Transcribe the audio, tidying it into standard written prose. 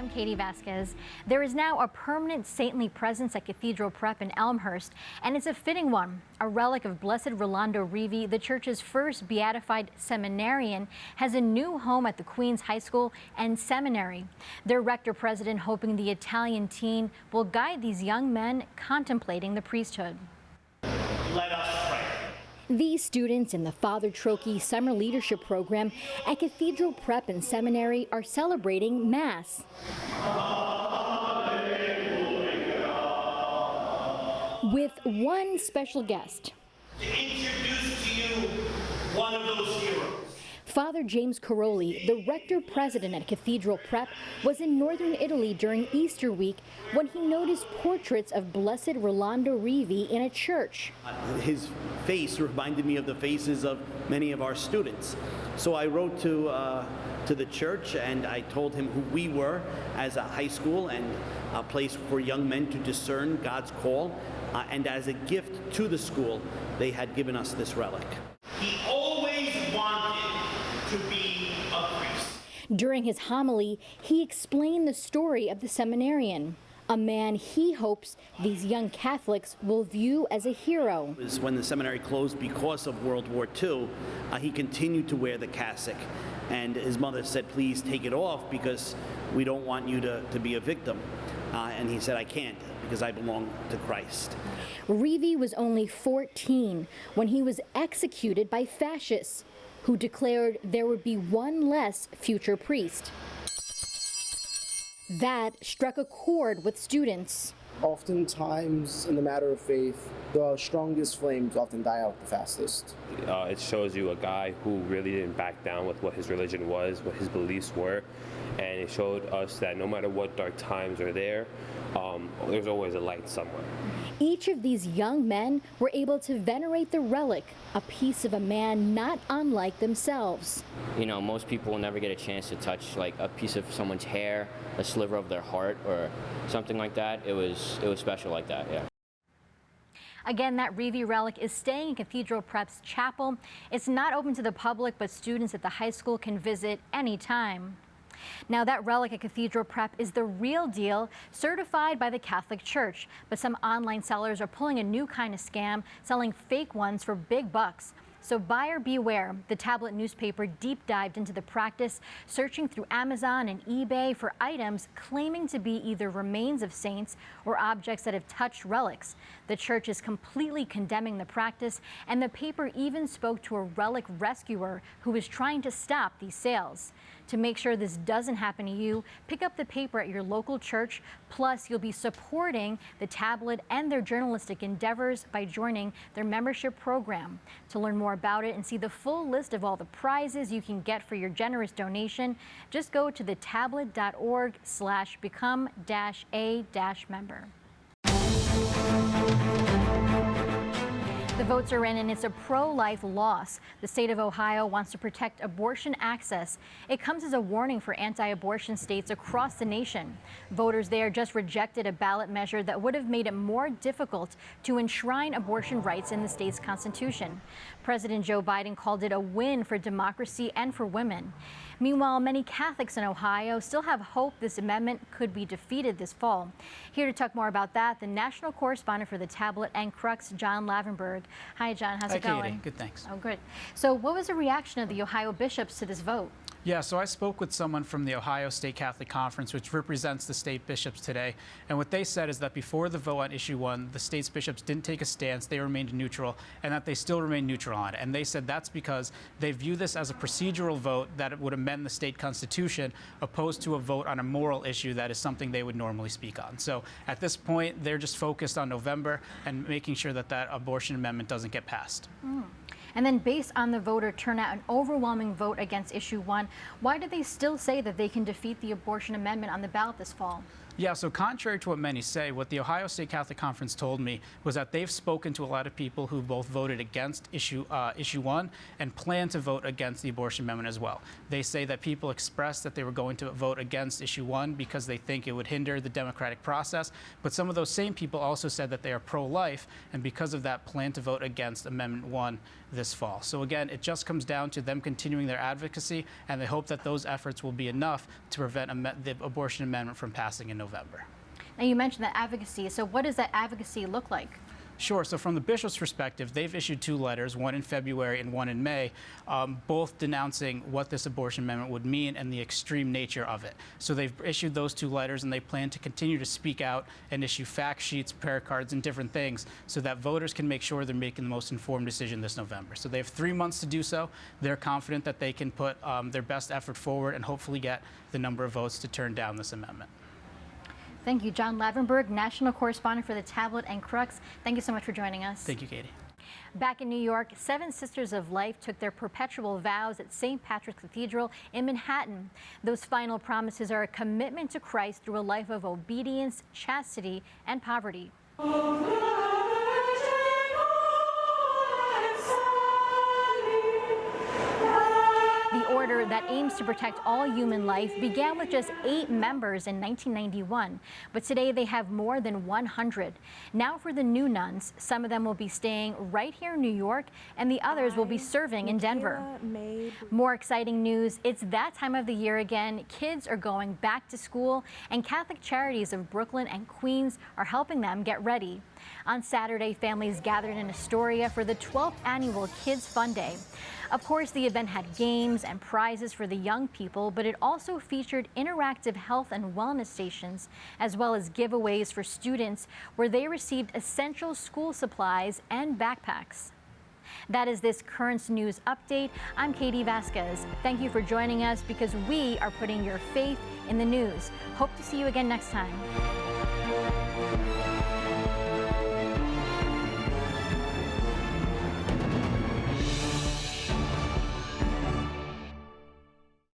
I'm Katie Vasquez. There is now a permanent saintly presence at Cathedral Prep in Elmhurst, and it's a fitting one. A relic of Blessed Rolando Reeve, the church's first beatified seminarian, has a new home at the Queens High School and Seminary. Their rector-president hoping the Italian teen will guide these young men contemplating the priesthood. Let us pray. These students in the Father Trokey Summer Leadership Program at Cathedral Prep and Seminary are celebrating Mass. With one special guest. To introduce to you one of those heroes. Father James Caroli, the rector-president at Cathedral Prep, was in northern Italy during Easter week when he noticed portraits of Blessed Rolando Reeve in a church. His face reminded me of the faces of many of our students. So I wrote to the church and I told him who we were as a high school and a place for young men to discern God's call. And as a gift to the school, they had given us this relic. He always wanted to be a priest. During his homily, he explained the story of the seminarian, a man he hopes these young Catholics will view as a hero. When the seminary closed because of World War II, he continued to wear the cassock. And his mother said, please take it off because we don't want you to be a victim. And he said, I can't because I belong to Christ. Reeve was only 14 when he was executed by fascists who declared there would be one less future priest. That struck a chord with students. Oftentimes, in the matter of faith, the strongest flames often die out the fastest. It shows you a guy who really didn't back down with what his religion was, what his beliefs were, and it showed us that no matter what dark times are there, there's always a light somewhere. Each of these young men were able to venerate the relic, a piece of a man not unlike themselves. You know, most people will never get a chance to touch like a piece of someone's hair, a sliver of their heart, or something like that. It was special like that, yeah. Again, that Reeve relic is staying in Cathedral Prep's chapel. It's not open to the public, but students at the high school can visit anytime. Now, that relic at Cathedral Prep is the real deal, certified by the Catholic Church. But some online sellers are pulling a new kind of scam, selling fake ones for big bucks. So buyer beware. The tablet newspaper deep dived into the practice, searching through Amazon and eBay for items claiming to be either remains of saints or objects that have touched relics. The church is completely condemning the practice, and the paper even spoke to a relic rescuer who was trying to stop these sales. To make sure this doesn't happen to you, pick up the paper at your local church. Plus, you'll be supporting the tablet and their journalistic endeavors by joining their membership program. To learn more about it and see the full list of all the prizes you can get for your generous donation, just go to thetablet.org/become-a-member. The votes are in, and it's a pro-life loss. The state of Ohio wants to protect abortion access. It comes as a warning for anti-abortion states across the nation. Voters there just rejected a ballot measure that would have made it more difficult to enshrine abortion rights in the state's constitution. President Joe Biden called it a win for democracy and for women. Meanwhile, many Catholics in Ohio still have hope this amendment could be defeated this fall. Here to talk more about that, the national correspondent for the Tablet and Crux, John Lavenberg. Hi, John. How's it going? Katie. Good, thanks. Oh, good. So what was the reaction of the Ohio bishops to this vote? Yeah, so I spoke with someone from the Ohio State Catholic Conference, which represents the state bishops today. And what they said is that before the vote on issue 1, the state's bishops didn't take a stance, they remained neutral, and that they still remain neutral on it. And they said that's because they view this as a procedural vote that it would amend the state constitution, opposed to a vote on a moral issue that is something they would normally speak on. So at this point, they're just focused on November and making sure that that abortion amendment doesn't get passed. And then based on the voter turnout, an overwhelming vote against issue 1, why do they still say that they can defeat the abortion amendment on the ballot this fall? Yeah, so contrary to what many say, what the Ohio State Catholic Conference told me was that they've spoken to a lot of people who both voted against issue 1 and plan to vote against the abortion amendment as well. They say that people expressed that they were going to vote against issue 1 because they think it would hinder the democratic process, but some of those same people also said that they are pro-life and because of that plan to vote against Amendment 1 this fall. So again, it just comes down to them continuing their advocacy, and they hope that those efforts will be enough to prevent the abortion amendment from passing in November. Now, you mentioned that advocacy. So what does that advocacy look like? Sure. So from the bishop's perspective, they've issued 2 letters, one in February and one in May, both denouncing what this abortion amendment would mean and the extreme nature of it. So they've issued those 2 letters, and they plan to continue to speak out and issue fact sheets, prayer cards, and different things so that voters can make sure they're making the most informed decision this November. So they have 3 months to do so. They're confident that they can put their best effort forward and hopefully get the number of votes to turn down this amendment. Thank you, John Lavenberg, national correspondent for the Tablet and Crux. Thank you so much for joining us. Thank you, Katie. Back in New York, 7 Sisters of Life took their perpetual vows at St. Patrick's Cathedral in Manhattan. Those final promises are a commitment to Christ through a life of obedience, chastity, and poverty. The order that aims to protect all human life began with just 8 members in 1991, but today they have more than 100. Now for the new nuns, some of them will be staying right here in New York, and the others will be serving in Denver. More exciting news, it's that time of the year again. Kids are going back to school, and Catholic Charities of Brooklyn and Queens are helping them get ready. On Saturday, families gathered in Astoria for the 12th annual Kids Fun Day. Of course, the event had games and prizes for the young people, but it also featured interactive health and wellness stations, as well as giveaways for students where they received essential school supplies and backpacks. That is this Currents News Update. I'm Katie Vasquez. Thank you for joining us because we are putting your faith in the news. Hope to see you again next time.